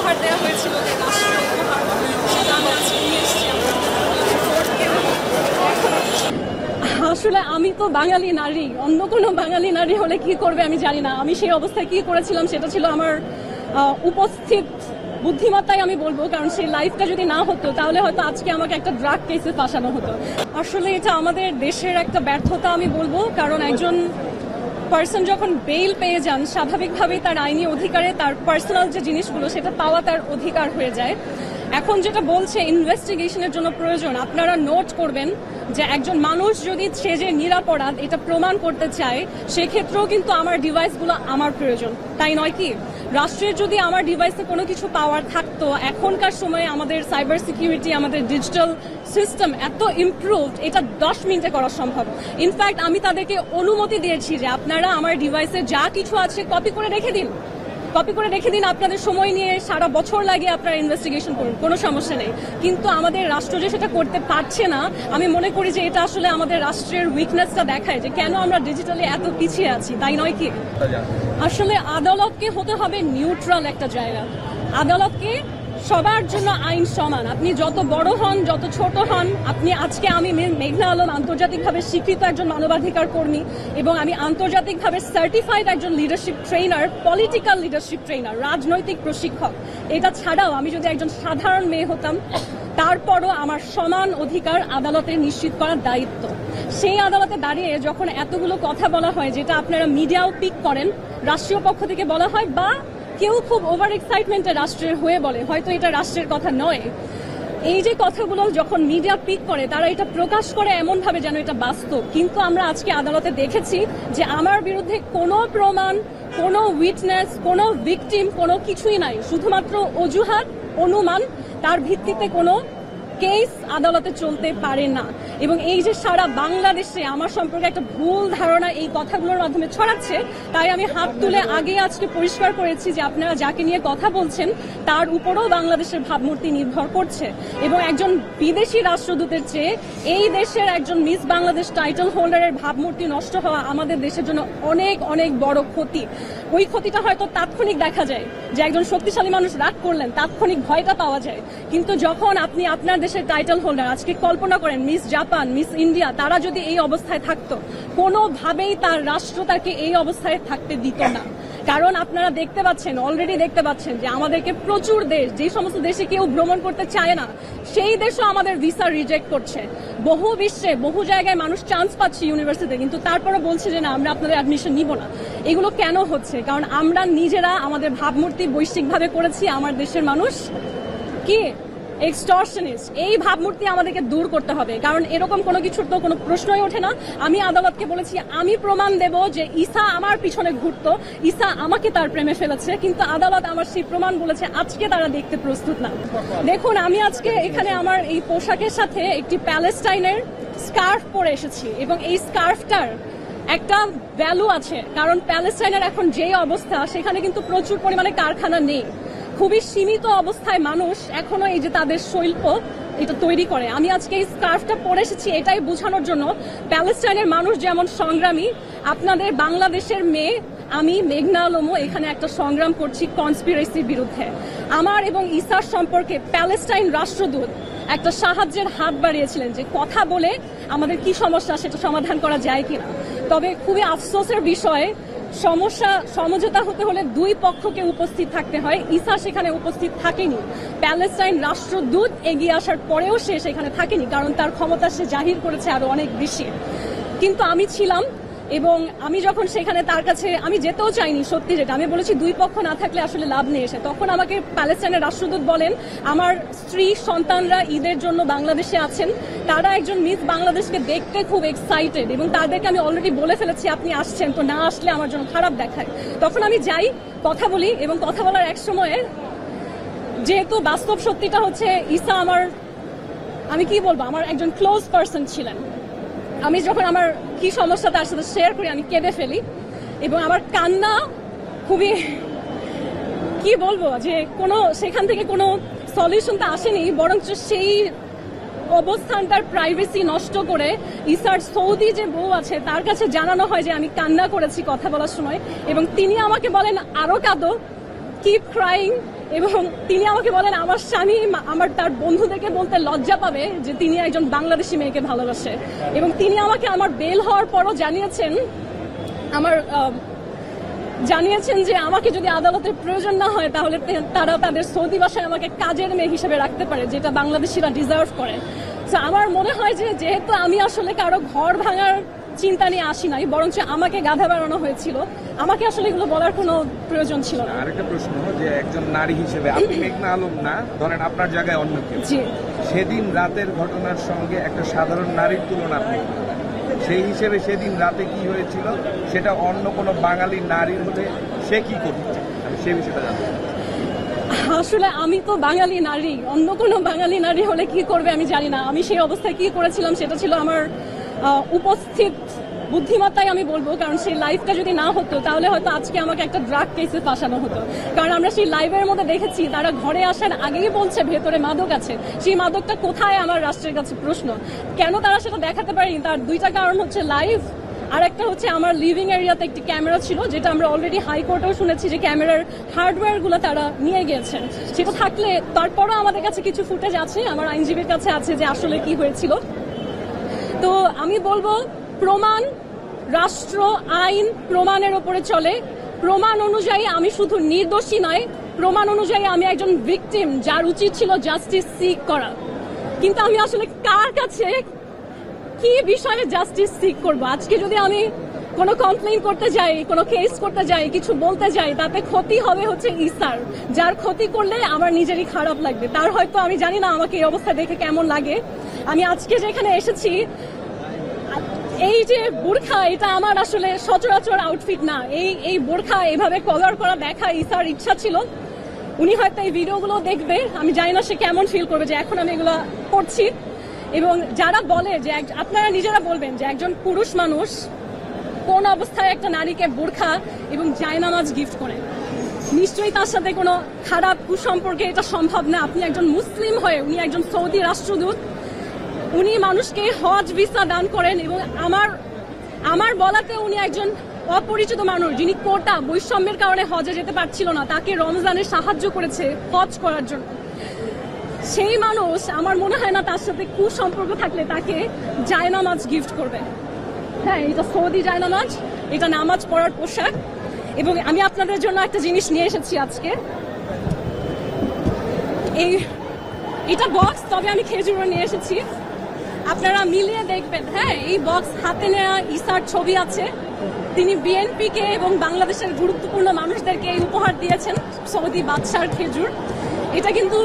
উপহার দেওয়া হয়েছিল যে রাষ্ট্রীয় উপহার, সেটা আমি আজকে নিয়ে এসেছি। আসলে আমি তো বাঙালি নারী, অন্য কোনো বাঙালি নারী হলে কি করবে আমি জানি না। আমি সেই অবস্থায় কি করেছিলাম সেটা ছিল আমার উপস্থিত বুদ্ধিমত্তাই আমি বলবো, কারণ সেই লাইফটা যদি না হতো তাহলে হয়তো আজকে আমাকে একটা ড্রাগ কেসে ফাঁসানো হতো। আসলে এটা আমাদের দেশের একটা ব্যর্থতা আমি বলবো, কারণ একজন পার্সন যখন বেইল পেয়ে যান স্বাভাবিকভাবেই তার আইনি অধিকারে তার পার্সোনাল যে জিনিসগুলো সেটা পাওয়া তার অধিকার হয়ে যায়। এখন যেটা বলছে ইনভেস্টিগেশনের জন্য প্রয়োজন, আপনারা নোট করবেন যে একজন মানুষ যদি সে যে নিরাপরাধ এটা প্রমাণ করতে চায় সেক্ষেত্রেও কিন্তু আমার ডিভাইসগুলো আমার প্রয়োজন, তাই নয় কি? রাষ্ট্রের যদি আমার ডিভাইসে কোনো কিছু পাওয়ার থাকতো, এখনকার সময়ে আমাদের সাইবার সিকিউরিটি, আমাদের ডিজিটাল সিস্টেম এত ইমপ্রুভড, এটা 10 মিনিটে করা সম্ভব। ইনফ্যাক্ট আমি তাদেরকে অনুমতি দিয়েছি যে আপনারা আমার ডিভাইসে যা কিছু আছে কপি করে রেখে দিন, আপনাদের সময় নিয়ে সারা বছর লাগে আপনারা ইনভেস্টিগেশন করুন, কোনো সমস্যা নেই। কিন্তু আমাদের রাষ্ট্র যে সেটা করতে পারছে না, আমি মনে করি যে এটা আসলে আমাদের রাষ্ট্রের উইকনেসটা দেখায় যে কেন আমরা ডিজিটালি এত পিছিয়ে আছি, তাই নয় কি? আসলে আদালতকে হতে হবে নিউট্রাল একটা জায়গা। আদালতকে সবার জন্য আইন সমান, আপনি যত বড় হন যত ছোট হন। আমি মেঘনা আলম আন্তর্জাতিকভাবে স্বীকৃত একজন মানবাধিকার কর্মী এবং আমি আন্তর্জাতিকভাবে সার্টিফাইড একজন leadership trainer, political leadership trainer, রাজনৈতিক প্রশিক্ষক। এটা ছাড়াও আমি যদি একজন সাধারণ মেয়ে হতাম, তারপরও আমার সমান অধিকার আদালতে নিশ্চিত করার দায়িত্ব। সেই আদালতে দাঁড়িয়ে যখন এতগুলো কথা বলা হয়, যেটা আপনারা মিডিয়াও পিক করেন, রাষ্ট্রীয় পক্ষ থেকে বলা হয় বা কেউ খুব ওভার এক্সাইটমেন্টে রাষ্ট্রের হয়ে বলে, হয়তো এটা রাষ্ট্রের কথা নয়। এই যে কথাগুলো যখন মিডিয়া পিক করে, তারা এটা প্রকাশ করে এমন ভাবে যেন এটা বাস্তব। কিন্তু আমরা আজকে আদালতে দেখেছি যে আমার বিরুদ্ধে কোনো প্রমাণ, কোনো উইটনেস, কোনো ভিকটিম, কোনো কিছুই নাই, শুধুমাত্র অজুহাত, অনুমান, তার ভিত্তিতে কোনো কেস আদালতে চলতে পারে না। এবং এই যে সারা বাংলাদেশে আমার সম্পর্কে একটা ভুল ধারণা এই কথাগুলোর মাধ্যমে ছড়াচ্ছে, তাই আমি হাত তুলে আগে আজকে পরিষ্কার করেছি যে আপনারা যাকে নিয়ে কথা বলছেন তার উপরেও বাংলাদেশের ভাবমূর্তি নির্ভর করছে। এবং একজন বিদেশি রাষ্ট্রদূতের চেয়ে এই দেশের একজন মিস বাংলাদেশ টাইটেল হোল্ডারের ভাবমূর্তি নষ্ট হওয়া আমাদের দেশের জন্য অনেক অনেক বড় ক্ষতি। ওই ক্ষতিটা হয়তো তাৎক্ষণিক দেখা যায় যে একজন শক্তিশালী মানুষ রাগ করলেন, তাৎক্ষণিক ভয়টা পাওয়া যায়। কিন্তু যখন আপনি আপনার দেশের টাইটেল হোল্ডার, আজকে কল্পনা করেন মিস জাপান, মিস ইন্ডিয়া, তারা যদি এই অবস্থায় থাকতো, কোনোভাবেই তার রাষ্ট্র তাকে এই অবস্থায় থাকতে দিত না। কারণ আপনারা দেখতে পাচ্ছেন, অলরেডি দেখতে পাচ্ছেন যে আমাদেরকে প্রচুর দেশ, যে সমস্ত দেশে কেউ ভ্রমণ করতে চায় না সেই দেশও আমাদের ভিসা রিজেক্ট করছে। বহু বিশ্বে বহু জায়গায় মানুষ চান্স পাচ্ছে ইউনিভার্সিটিতে, কিন্তু তারপরে বলছে যে না, আমরা আপনাদের অ্যাডমিশন নিব না। এগুলো কেন হচ্ছে? কারণ আমরা নিজেরা আমাদের ভাবমূর্তি বৈশ্বিকভাবে করেছি। আমার দেশের মানুষ কি এক্সটর্শনিস্ট, এই ভাবমূর্তি আমাদেরকে দূর করতে হবে। কারণ এরকম কোনো কিছুর তো কোনো প্রশ্নই ওঠে না। আমি আদালতকে বলেছি আমি প্রমাণ দেব যে ঈসা আমার পিছনে ঘুরতো, ঈসা আমাকে তার প্রেমে ফেলেছে, কিন্তু আদালত আমার সেই প্রমাণ বলেছে আজকে তারা দেখতে প্রস্তুত না। দেখুন, আমি আজকে এখানে আমার এই পোশাকের সাথে একটি প্যালেস্টাইনের স্কার্ফ পরে এসেছি এবং এই স্কার্ফটার একটা ভ্যালু আছে, কারণ প্যালেস্টাইনের এখন যেই অবস্থা সেখানে কিন্তু প্রচুর পরিমাণে কারখানা নেই, খুবই সীমিত অবস্থায় মানুষ এখনো এই যে তাদের শিল্প এটা তৈরি করে। আমি আজকে এই স্কার্ফটা পরে এসেছি এটাই বোঝানোর জন্য প্যালেস্টাইনের মানুষ যেমন সংগ্রামী, আপনাদের বাংলাদেশের মেয়ে আমি মেঘনা আলমও এখানে একটা সংগ্রাম করছি কনস্পিরেসির বিরুদ্ধে। আমার এবং ঈসার সম্পর্কে প্যালেস্টাইন রাষ্ট্রদূত একটা সাহায্যের হাত বাড়িয়েছিলেন যে কথা বলে আমাদের কি সমস্যা সেটা সমাধান করা যায় কিনা। তবে খুবই আফসোসের বিষয়, সমঝোতা হতে হলে দুই পক্ষকে উপস্থিত থাকতে হয়। ঈসা সেখানে উপস্থিত থাকেনি। প্যালেস্টাইন রাষ্ট্রদূত এগিয়ে আসার পরেও সে সেখানে থাকেনি, কারণ তার ক্ষমতা সে জাহির করেছে আরো অনেক বেশি। কিন্তু আমি ছিলাম এবং আমি যখন সেখানে তার কাছে আমি যেতেও চাইনি, সত্যি যেটা আমি বলেছি দুই পক্ষ না থাকলে আসলে লাভ নেই এসে। তখন আমাকে প্যালেস্টাইনের রাষ্ট্রদূত বলেন আমার স্ত্রী সন্তানরা ঈদের জন্য বাংলাদেশে আছেন, তারা একজন মিস বাংলাদেশকে দেখতে খুব এক্সাইটেড এবং তাদেরকে আমি অলরেডি বলে ফেলেছি আপনি আসছেন, তো না আসলে আমার জন্য খারাপ দেখায়। তখন আমি যাই, কথা বলি এবং কথা বলার এক সময়ে যেহেতু বাস্তব সত্যিটা হচ্ছে ঈসা আমি কি বলবো, আমার একজন ক্লোজ পার্সন ছিলেন। আমি যখন আমার কি সমস্যা তার সাথে শেয়ার করি আমি কেঁদে ফেলি এবং আমার কান্না খুবই কি বলবো যে সেখান থেকে কোনো সলিউশনটা আসেনি, বরঞ্চ সেই অবস্থানটার প্রাইভেসি নষ্ট করে ঈসার সৌদি যে বউ আছে তার কাছে জানানো হয় যে আমি কান্না করেছি কথা বলার সময় এবং তিনি আমাকে বলেন আরো কাঁদো। কিপ ক্রাইং, এবং তিনি আমাকে বলেন আমার স্বামী আমার তার বন্ধুদেরকে বলতে লজ্জা পাবে যে তিনি একজন বাংলাদেশি মেয়েকে ভালোবাসে, এবং তিনি আমাকে আমার বেল হওয়ার পরও জানিয়েছেন যে আমাকে যদি আদালতের প্রয়োজন না হয় তাহলে তারা তাদের সৌদি বাসায় আমাকে কাজের মেয়ে হিসেবে রাখতে পারে, যেটা বাংলাদেশিরা ডিজার্ভ করে। তো আমার মনে হয় যে যেহেতু আমি আসলে কারো ঘর ভাঙার চিন্তা নিয়ে আসি নাই, বরঞ্চ আমাকে গাধা বানানো হয়েছিল, আমাকে আসলে এগুলো বলার কোনো প্রয়োজন ছিল না। আরেকটা প্রশ্ন, যে একজন নারী হিসেবে আপনি মেঘনা আলম না, ধরেন আপনার জায়গায় অন্য কেউ, সেদিন রাতের ঘটনার সঙ্গে একটা সাধারণ নারীর তুলনা আপনি, সেই হিসেবে সেদিন রাতে কি হয়েছিল সেটা অন্য কোনো বাঙালি নারীর হলে সে কি করতে, আমি সেই বিষয়টা জানতে চাই। আসলে আমি তো বাঙালি নারী, অন্য কোনো বাঙালি নারী হলে কি করবে আমি জানি না। আমি সেই অবস্থায় কি করেছিলাম সেটা ছিল আমার উপস্থিত বুদ্ধিমত্তাই আমি বলবো, কারণ সেই লাইভটা যদি না হতো তাহলে হয়তো আজকে আমাকে একটা ড্রাগ কেসে ফাঁসানো হতো। কারণ আমরা সেই লাইভের মধ্যে দেখেছি তারা ঘরে আসার আগেই বলছে ভেতরে মাদক আছে, সেই মাদকটা কোথায় আমার রাষ্ট্রের কাছে প্রশ্ন। কেন তারা সেটা দেখাতে পারেনি, তার দুইটা কারণ হচ্ছে লাইভ, আর একটা হচ্ছে আমার লিভিং এরিয়াতে একটি ক্যামেরা ছিল, যেটা আমরা অলরেডি হাইকোর্টেও শুনেছি যে ক্যামেরার হার্ডওয়্যার গুলো তারা নিয়ে গিয়েছেন। সেটা থাকলে তারপরও আমাদের কাছে কিছু ফুটেজ আছে, আমার আইনজীবীর কাছে আছে যে আসলে কি হয়েছিল। তো আমি বলবো প্রমাণ, রাষ্ট্র আইন প্রমাণের উপরে চলে। প্রমাণ অনুযায়ী আমি শুধু নির্দোষী নয়, প্রমাণ অনুযায়ী আমি একজন ভিকটিম, যার উচিত ছিল জাস্টিস সিক করা। কিন্তু আমি আসলে কার কাছে কি বিষয়ে জাস্টিস সিক করব? আজকে যদি আমি কোনো কমপ্লেইন করতে যাই, কোনো কেস করতে যাই, কিছু বলতে যাই, তাতে ক্ষতি হবে হচ্ছে ইসার, যার ক্ষতি করলে আমার নিজেরই খারাপ লাগবে। তার হয়তো আমি জানি না আমাকে এই অবস্থা দেখে কেমন লাগে। আমি আজকে যেখানে এসেছি, এই যে বোরখা, এটা আমার আসলে সচরাচর আউটফিট না। এই বোরখা এভাবে কভার করা দেখা ইসার ইচ্ছা ছিল। উনি হয়তো এই ভিডিওগুলো দেখবে, আমি জানি না সে কেমন ফিল করবে যে এখন আমি এগুলো করছি। এবং যারা বলে যে আপনারা নিজেরা বলবেন যে একজন পুরুষ মানুষ কোন অবস্থায় একটা নারীকে বোরখা এবং জায়নামাজ গিফট করে, নিশ্চয়ই তার সাথে কোনো খারাপ কুসম্পর্কে এটা সম্ভব না। আপনি একজন মুসলিম হয়ে, উনি একজন সৌদি রাষ্ট্রদূত, উনি মানুষকে হজ ভিসা দান করেন, এবং আমার বলাতে উনি একজন অপরিচিত মানুষ যিনি কোটা বৈষম্যের কারণে হজে যেতে পারছিল না, তাকে রমজানে সাহায্য করেছে হজ করার জন্য। সেই মানুষ আমার মনে হয় না তার সাথে কুসম্পর্ক থাকলে তাকে জায়নামাজ গিফট করবে। হ্যাঁ, এটা সৌদি জায়নামাজ, এটা নামাজ পড়ার পোশাক। এবং আমি আপনাদের জন্য একটা জিনিস নিয়ে এসেছি আজকে, এটা বক্স, তবে আমি খেজুরও নিয়ে এসেছি, আপনারা মিলিয়ে দেখবেন। হ্যাঁ, এই বক্স হাতে নেওয়া ইসার ছবি আছে। তিনি বিএনপিকে এবং বাংলাদেশের গুরুত্বপূর্ণ মানুষদেরকে এই উপহার দিয়েছেন, সৌদি বাদশার খেজুর। এটা কিন্তু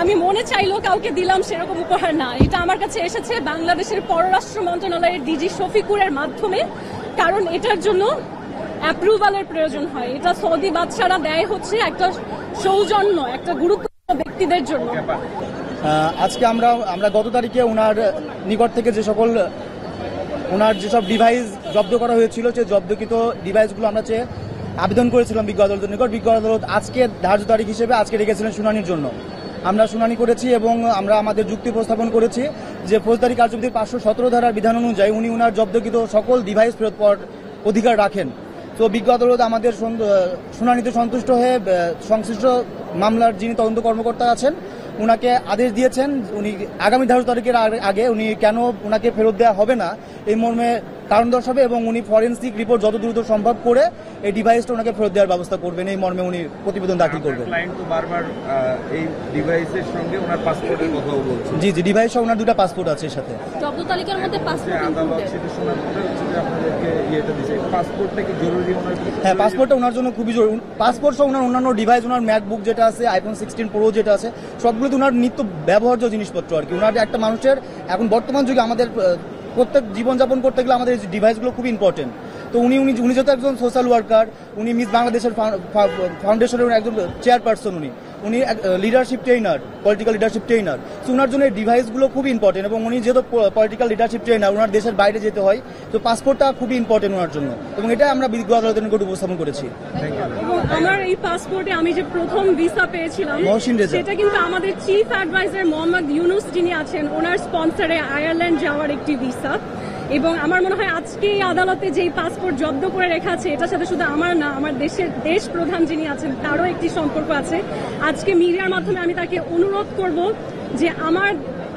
আমি মনে চাইলেও কাউকে দিলাম সেরকম উপহার না, এটা আমার কাছে এসেছে বাংলাদেশের পররাষ্ট্র মন্ত্রণালয়ের ডিজি শফিকুরের মাধ্যমে, কারণ এটার জন্য অ্যাপ্রুভালের প্রয়োজন হয়। এটা সৌদি বাদশারা দেয় হচ্ছে একটা সৌজন্য, একটা গুরুত্বপূর্ণ ব্যক্তিদের জন্য। আজকে আমরা গত তারিখে ওনার নিকট থেকে ওনার যেসব ডিভাইস জব্দ করা হয়েছিল, সেই জব্দকৃত ডিভাইসগুলো আমরা আবেদন করেছিলাম বিজ্ঞ আদালতের নিকট। বিজ্ঞ আদালত আজকে ধার্য তারিখ হিসেবে আজকে রেখেছিলেন শুনানির জন্য। আমরা শুনানি করেছি এবং আমরা আমাদের যুক্তি উপস্থাপন করেছি যে ফৌজদারি কার্যবিধির 517 ধারার বিধান অনুযায়ী উনি ওনার জব্দকৃত সকল ডিভাইস ফেরত পাওয়ার অধিকার রাখেন। তো বিজ্ঞ আদালত আমাদের শুনানিতে সন্তুষ্ট হয়ে সংশ্লিষ্ট মামলার যিনি তদন্ত কর্মকর্তা আছেন উনাকে আদেশ দিয়েছেন, উনি আগামী ধার্য তারিখের আগে উনি কেন ওনাকে ফেরত দেওয়া হবে না এই মর্মে কারণ দর্শাবে, এবং উনি ফরেন্সিক রিপোর্ট যত দ্রুত সম্ভব করে এই ডিভাইসটা ওনাকে ফেরত দেওয়ার ব্যবস্থা করবেন, এই মর্মে উনি প্রতিবেদন দাখিল করবেন। ক্লায়েন্ট তো বারবার এই ডিভাইসের সঙ্গে ওনার পাসপোর্টের কথাও বলছে। জি, ডিভাইস সহ ওনার 2টা পাসপোর্ট আছে এর সাথে। জব্দ তালিকার মধ্যে পাসপোর্ট আদালত সেটা শোনার পরে হচ্ছে যে আপনাদেরকে ইয়েটা দিয়েছে, পাসপোর্টটা কি জরুরি ওনার? হ্যাঁ, পাসপোর্টটা ওনার জন্য খুবই জরুরি। পাসপোর্ট সহ ওনার অন্যান্য ডিভাইস, ওনার ম্যাকবুক যেটা আছে, আইফোন 16 প্রো যেটা আছে, সবগুলোতে ওনার নিত্য ব্যবহার্য জিনিসপত্র আর কি। ওনার একটা মানুষের এখন বর্তমান যুগে আমাদের প্রত্যেক জীবনযাপন করতে গেলে আমাদের এই ডিভাইসগুলো খুব ইম্পর্টেন্ট। তো উনি যেহেতু একজন সোশ্যাল ওয়ার্কার, উনি মিস বাংলাদেশের ফাউন্ডেশনের একজন চেয়ারপারসন, উনি leadership trainer, political leadership trainer. তো ওনার জন্য এই ডিভাইসগুলো খুব ইম্পর্টেন্ট, এবং উনি যেহেতু পলিটিক্যাল লিডারশিপ ট্রেনার, ওনার দেশের বাইরে যেতে হয়, তো পাসপোর্টটা খুবই ইম্পর্টেন্ট ওনার জন্য, এবং এটা আমরা বিজ্ঞ আদালতের নিকট উপস্থাপন করেছি। আমার এই পাসপোর্টে আমি যে প্রথম ভিসা পেয়েছিলাম সেটা কিন্তু আমাদের চিফ অ্যাডভাইজার মোহাম্মদ ইউনুস যিনি আছেন ওনার স্পন্সরে আয়ারল্যান্ড যাওয়ার একটি ভিসা, এবং আমার মনে হয় আজকে এই আদালতে যেই পাসপোর্ট জব্দ করে রেখা আছে এটার সাথে শুধু আমার না, আমার দেশ প্রধান যিনি আছেন তারও একটি সম্পর্ক আছে। আজকে মিডিয়ার মাধ্যমে আমি তাকে অনুরোধ করব যে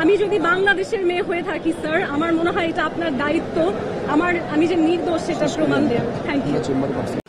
আমি যদি বাংলাদেশের মেয়ে হয়ে থাকি স্যার, আমার মনে হয় এটা আপনার দায়িত্ব, আমি যে নির্দোষ সেটা প্রমাণ দেওয়া। Thank you.